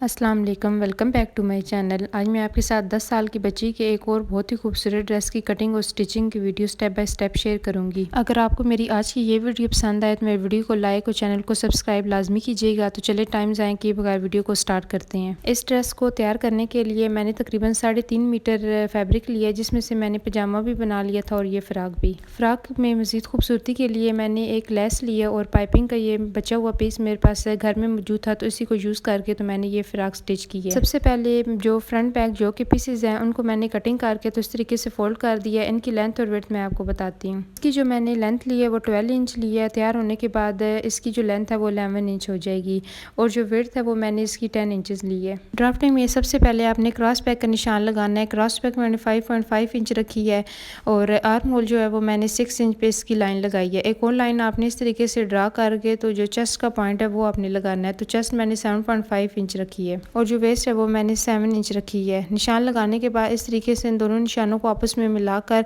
अस्सलाम वालेकुम, welcome back to my channel. आज मैं आपके साथ 10 साल की बच्ची के एक और बहुत ही खूबसूरत ड्रेस की कटिंग और स्टिचिंग की video step by step share करूंगी। अगर आपको मेरी आज की ये वीडियो पसंद आए तो मेरे वीडियो को लाइक और चैनल को सब्सक्राइब लाजमी कीजिएगा। तो चले टाइम ज़ाया किए बगैर वीडियो को स्टार्ट करते हैं। इस ड्रेस को तैयार करने के लिए मैंने तकरीबन 3.5 मीटर फैब्रिक लिया, जिसमें से मैंने पजामा भी बना लिया था और ये फ़्राक भी। फ़्राक में मज़ीद खूबसूरती के लिए मैंने एक लेस लिया और पाइपिंग का ये बचा हुआ पीस मेरे पास घर में मौजूद था, तो इसी को यूज़ करके तो मैंने ये फ़्राक स्टिच की है। सबसे पहले जो फ्रंट बैक जो के पीसेज हैं उनको मैंने कटिंग करके तो इस तरीके से फोल्ड कर दिया। इनकी लेंथ और विड्थ मैं आपको बताती हूँ। इसकी जो मैंने लेंथ ली है वो 12 इंच ली है। तैयार होने के बाद इसकी जो लेंथ है वो 11 इंच हो जाएगी और जो विड्थ है वो मैंने इसकी 10 इंचेस ली है। ड्राफ्टिंग में सबसे पहले आपने क्रॉस बैक का निशान लगाना है। क्रॉस बैक मैंने 5.5 इंच रखी है और आर्म होल जो है वो मैंने 6 इंच पे इसकी लाइन लगाई है। एक और लाइन आपने इस तरीके से ड्रा करके तो जो चेस्ट का पॉइंट है वो आपने लगाना है। तो चेस्ट मैंने 7.5 इंच रखी है और जो वेस्ट है वो मैंने 7 इंच रखी है। निशान लगाने के बाद इस तरीके से इन दोनों निशानों को आपस में मिलाकर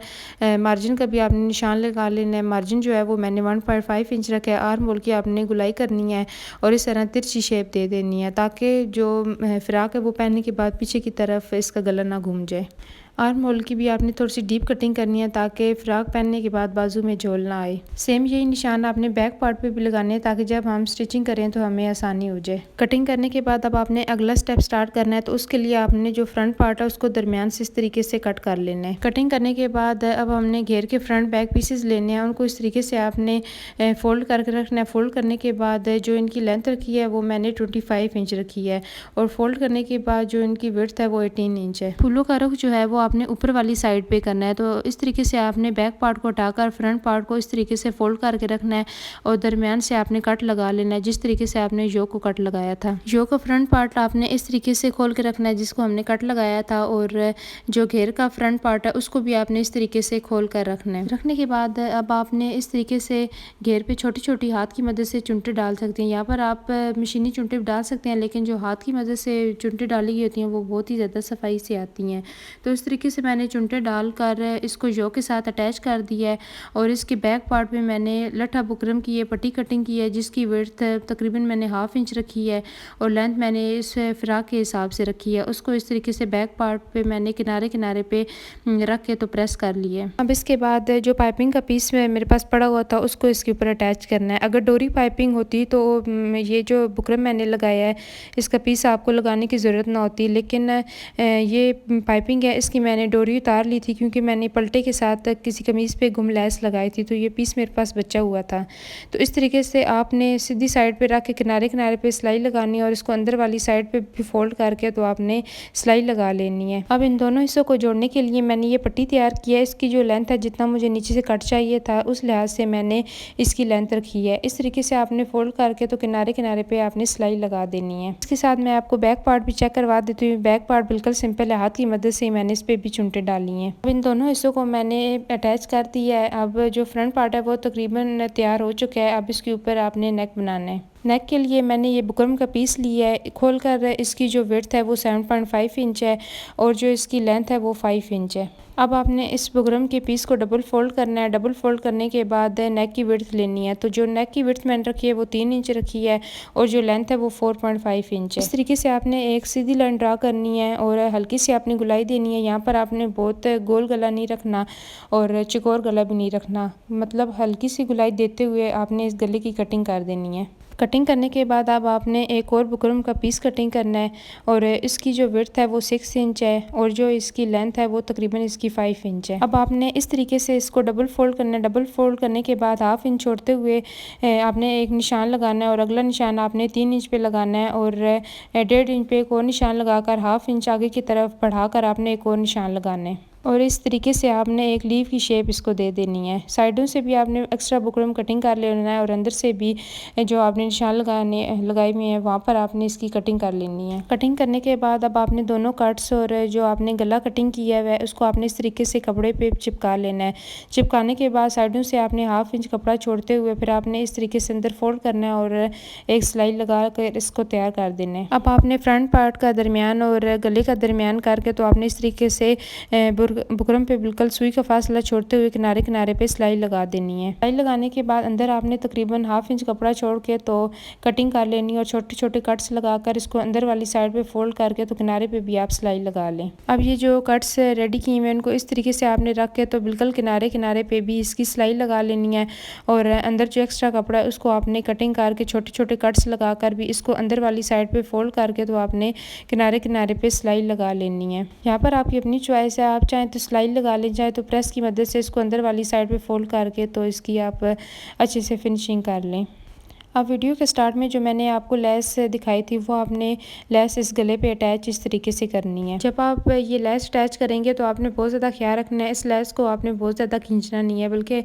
मार्जिन का भी आपने निशान लगा लेना है। मार्जिन जो है वो मैंने 1.5 इंच रखा है। आर्म होल की आपने गुलाई करनी है और इस तरह तिरछी शेप दे देनी है ताकि जो फ्राक है वो पहनने के बाद पीछे की तरफ इसका गला ना घूम जाए। आर्म होल की भी आपने थोड़ी सी डीप कटिंग करनी है ताकि फ्राक पहनने के बाद बाजू में झोल ना आए। सेम यही निशान आपने बैक पार्ट पे भी लगाने हैं ताकि जब हम स्टिचिंग करें तो हमें आसानी हो जाए। कटिंग करने के बाद अब आपने अगला स्टेप स्टार्ट करना है, तो उसके लिए आपने जो फ्रंट पार्ट है उसको दरमियान से इस तरीके से कट कर लेना है। कटिंग करने के बाद अब हमने घेर के फ्रंट बैक पीसेज लेने हैं, उनको इस तरीके से आपने फोल्ड करके रखना है। फोल्ड करने के बाद जो इनकी लेंथ रखी है वो मैंने 25 इंच रखी है और फोल्ड करने के बाद जो इनकी विड्थ है वो 18 इंच है। फूलों का रुख जो है वो आपने ऊपर वाली साइड पे करना है। तो इस तरीके से आपने बैक पार्ट को हटाकर फ्रंट पार्ट को इस तरीके से फोल्ड करके रखना है और दरमियान से आपने कट लगा लेना है जिस तरीके से आपने योक को कट लगाया था। योक का फ्रंट पार्ट आपने इस तरीके से खोल के रखना है जिसको हमने कट लगाया था और जो घेर का फ्रंट पार्ट है उसको भी आपने इस तरीके से खोल कर रखना है। रखने के बाद अब आपने इस तरीके से घेर पे छोटी छोटी हाथ की मदद से चुनटे डाल सकते हैं। यहाँ पर आप मशीनी चुनटे भी डाल सकते हैं, लेकिन जो हाथ की मदद से चुनटे डाली गई होती हैं वो बहुत ही ज़्यादा सफाई से आती हैं। तो इस तरीके से मैंने चुनटे डालकर इसको योक के साथ अटैच कर दिया है और इसके बैक पार्ट पे मैंने लट्ठा बुकरम की है, पट्टी कटिंग की है जिसकी विड्थ तकरीबन मैंने 1/2 इंच रखी है और लेंथ मैंने इस फ्राक के हिसाब से रखी है। उसको इस तरीके से बैक पार्ट पे मैंने किनारे किनारे पे रख के तो प्रेस कर लिए। अब इसके बाद जो पाइपिंग का पीस मेरे पास पड़ा हुआ था उसको इसके ऊपर अटैच करना है। अगर डोरी पाइपिंग होती तो ये जो बुकरम मैंने लगाया है इसका पीस आपको लगाने की ज़रूरत ना होती, लेकिन ये पाइपिंग है इसकी मैंने डोरी उतार ली थी क्योंकि मैंने पलटे के साथ किसी कमीज़ पे गुम लैस लगाई थी, तो ये पीस मेरे पास बचा हुआ था। तो इस तरीके से आपने सीधी साइड पे रख के किनारे किनारे पे सिलाई लगानी है और इसको अंदर वाली साइड पे भी फोल्ड करके तो आपने सिलाई लगा लेनी है। अब इन दोनों हिस्सों को जोड़ने के लिए मैंने ये पट्टी तैयार की है। इसकी जो लेंथ है जितना मुझे नीचे से कट चाहिए था उस लिहाज से मैंने इसकी लेंथ रखी है। इस तरीके से आपने फोल्ड करके तो किनारे किनारे पे आपने सिलाई लगा देनी है। इसके साथ मैं आपको बैक पार्ट भी चेक करवा देती हूँ। बैक पार्ट बिल्कुल सिंपल है, हाथ की मदद से मैंने इस पे भी चुनटे डाली हैं। अब इन दोनों हिस्सों को मैंने अटैच कर दिया है। अब जो फ्रंट पार्ट है वो तकरीबन तैयार हो चुका है। अब इसके ऊपर आपने नेक बनाना है। नेक के लिए मैंने ये बुकरम का पीस लिया है। खोल कर इसकी जो विड्थ है वो 7.5 इंच है और जो इसकी लेंथ है वो 5 इंच है। अब आपने इस बुकरम के पीस को डबल फोल्ड करना है। डबल फोल्ड करने के बाद नेक की विड्थ लेनी है। तो जो नेक की विड्थ मैंने रखी है वो 3 इंच रखी है और जो लेंथ है वो 4.5 इंच है। इस तरीके से आपने एक सीधी लाइन ड्रा करनी है और हल्की सी आपने गुलाई देनी है। यहाँ पर आपने बहुत गोल गला नहीं रखना और चकोर गला भी नहीं रखना, मतलब हल्की सी गुलाई देते हुए आपने इस गले की कटिंग कर देनी है। कटिंग करने के बाद अब आपने एक और बुकरम का पीस कटिंग करना है और इसकी जो विड्थ है वो 6 इंच है और जो इसकी लेंथ है वो तकरीबन इसकी 5 इंच है। अब आपने इस तरीके से इसको डबल फोल्ड करना है। डबल फोल्ड करने के बाद 1/2 इंच छोड़ते हुए आपने एक निशान लगाना है और अगला निशान आपने 3 इंच पे लगाना है और 1.5 इंच पे एक और निशान लगाकर 1/2 इंच आगे की तरफ बढ़ाकर आपने एक और निशान लगाना है और इस तरीके से आपने एक लीव की शेप इसको दे देनी है। साइडों से भी आपने एक्स्ट्रा बुकरम कटिंग कर लेना है और अंदर से भी जो आपने निशान लगाए हुए हैं वहाँ पर आपने इसकी कटिंग कर लेनी है। कटिंग करने के बाद अब आपने दोनों कट्स और जो आपने गला कटिंग किया हुआ है उसको आपने इस तरीके से कपड़े पे चिपका लेना है। चिपकाने के बाद साइडों से आपने 1/2 इंच कपड़ा छोड़ते हुए फिर आपने इस तरीके से अंदर फोल्ड करना है और एक सिलाई लगा कर इसको तैयार कर देना है। अब आपने फ्रंट पार्ट का दरमियान और गले का दरमियान करके तो आपने इस तरीके से बुकरम पे बिल्कुल सुई का फासला छोड़ते हुए किनारे किनारे पे सिलाई लगा देनी है। सिलाई लगाने के बाद अंदर आपने तकरीबन हाफ इंच कपड़ा छोड़ के तो कटिंग कर लेनी है और छोटे छोटे कट्स लगाकर इसको अंदर वाली साइड पे फोल्ड करके तो किनारे पे भी आप सिलाई लगा लें। अब ये जो कट्स रेडी किए हुए इनको इस तरीके से आपने रख के तो बिल्कुल किनारे किनारे पे भी इसकी सिलाई लगा लेनी है और अंदर जो एक्स्ट्रा कपड़ा है उसको आपने कटिंग करके छोटे छोटे कट्स लगाकर भी इसको अंदर वाली साइड पे फोल्ड करके तो आपने किनारे किनारे पे सिलाई लगा लेनी है। यहाँ पर आपकी अपनी चॉइस है, आप चाहें तो सिलाई लगा लें, चाहे तो प्रेस की मदद से इसको अंदर वाली साइड पे फोल्ड करके तो इसकी आप अच्छे से फिनिशिंग कर लें। अब वीडियो के स्टार्ट में जो मैंने आपको लेस दिखाई थी वो आपने लेस इस गले पे अटैच इस तरीके से करनी है। जब आप ये लेस अटैच करेंगे तो आपने बहुत ज़्यादा ख्याल रखना है, इस लेस को आपने बहुत ज़्यादा खींचना नहीं है, बल्कि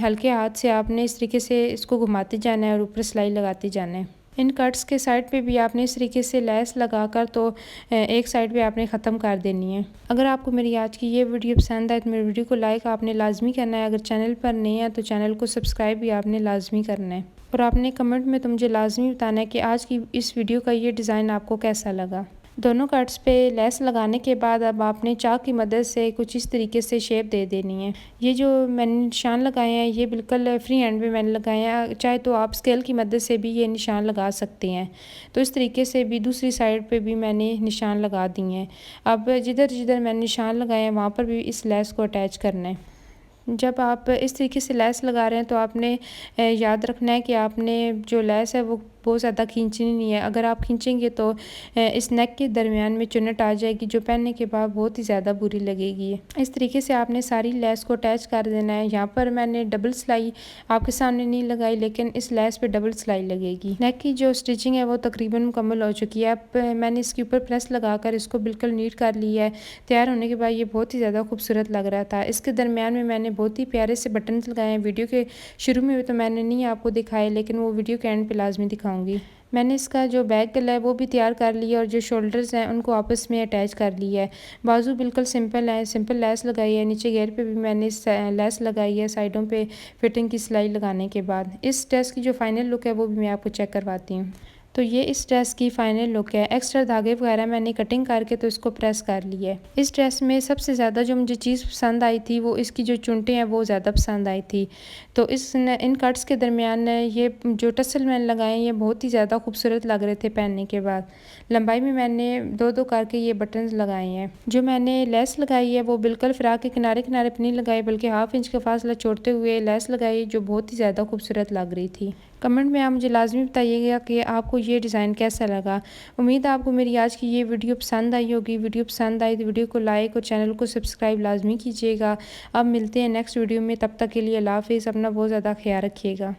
हल्के हाथ से आपने इस तरीके से इसको घुमाते जाना है और ऊपर सिलाई लगाते जाना है। इन कट्स के साइड पे भी आपने इस तरीके से लेस लगाकर तो एक साइड पे आपने ख़त्म कर देनी है। अगर आपको मेरी आज की ये वीडियो पसंद आए तो मेरी वीडियो को लाइक आपने लाजमी करना है। अगर चैनल पर नए हैं तो चैनल को सब्सक्राइब भी आपने लाजमी करना है और आपने कमेंट में तो मुझे लाजमी बताना है कि आज की इस वीडियो का ये डिज़ाइन आपको कैसा लगा। दोनों कट्स पे लेस लगाने के बाद अब आपने चाक की मदद से कुछ इस तरीके से शेप दे देनी है। ये जो मैंने निशान लगाए हैं ये बिल्कुल फ्री हैंड में मैंने लगाए हैं, चाहे तो आप स्केल की मदद से भी ये निशान लगा सकते हैं। तो इस तरीके से भी दूसरी साइड पे भी मैंने निशान लगा दिए हैं। अब जिधर जिधर मैंने निशान लगाए हैं वहाँ पर भी इस लेस को अटैच करना है। जब आप इस तरीके से लेस लगा रहे हैं तो आपने याद रखना है कि आपने जो लेस है वो बहुत ज़्यादा खींचनी नहीं है। अगर आप खींचेंगे तो इस नेक के दरमियान में चुन्नट आ जाएगी जो पहनने के बाद बहुत ही ज़्यादा बुरी लगेगी। इस तरीके से आपने सारी लेस को अटैच कर देना है। यहाँ पर मैंने डबल सिलाई आपके सामने नहीं लगाई, लेकिन इस लेस पे डबल सिलाई लगेगी। नेक की जो स्टिचिंग है वो तकरीबन मुकम्मल हो चुकी है। अब मैंने इसके ऊपर प्रेस लगाकर इसको बिल्कुल नीट कर लिया है। तैयार होने के बाद ये बहुत ही ज़्यादा खूबसूरत लग रहा था। इसके दरमियान में मैंने बहुत ही प्यारे से बटन लगाए हैं। वीडियो के शुरू में तो मैंने नहीं आपको दिखाए, लेकिन वो वीडियो के एंड पे लाजमी दिखाऊंगी। मैंने इसका जो बैक गला है वो भी तैयार कर लिया और जो शोल्डर्स हैं उनको आपस में अटैच कर लिया है। बाजू बिल्कुल सिंपल है, सिंपल लेस लगाई है। नीचे घेर पे भी मैंने लेस लगाई है साइडों पे फिटिंग की सिलाई लगाने के बाद। इस ड्रेस की जो फाइनल लुक है वो भी मैं आपको चेक करवाती हूँ। तो ये इस ड्रेस की फाइनल लुक है। एक्स्ट्रा धागे वगैरह मैंने कटिंग करके तो इसको प्रेस कर लिया है। इस ड्रेस में सबसे ज़्यादा जो मुझे चीज़ पसंद आई थी वो इसकी जो चुनटें हैं वो ज़्यादा पसंद आई थी। तो इन कट्स के दरमियान ये जो टसल मैंने लगाए हैं ये बहुत ही ज़्यादा खूबसूरत लग रहे थे पहनने के बाद। लंबाई में मैंने दो दो करके ये बटन्स लगाए हैं। जो मैंने लेस लगाई है वो बिल्कुल फ्राक के किनारे किनारे पर नहीं लगाई, बल्कि हाफ इंच का फासला छोड़ते हुए लेस लगाई जो बहुत ही ज़्यादा खूबसूरत लग रही थी। कमेंट में आप मुझे लाजमी बताइएगा कि आपको ये डिज़ाइन कैसा लगा। उम्मीद है आपको मेरी आज की ये वीडियो पसंद आई होगी। वीडियो पसंद आई तो वीडियो को लाइक और चैनल को सब्सक्राइब लाजमी कीजिएगा। अब मिलते हैं नेक्स्ट वीडियो में, तब तक के लिए अल्लाह हाफ़िज़। अपना बहुत ज़्यादा ख्याल रखिएगा।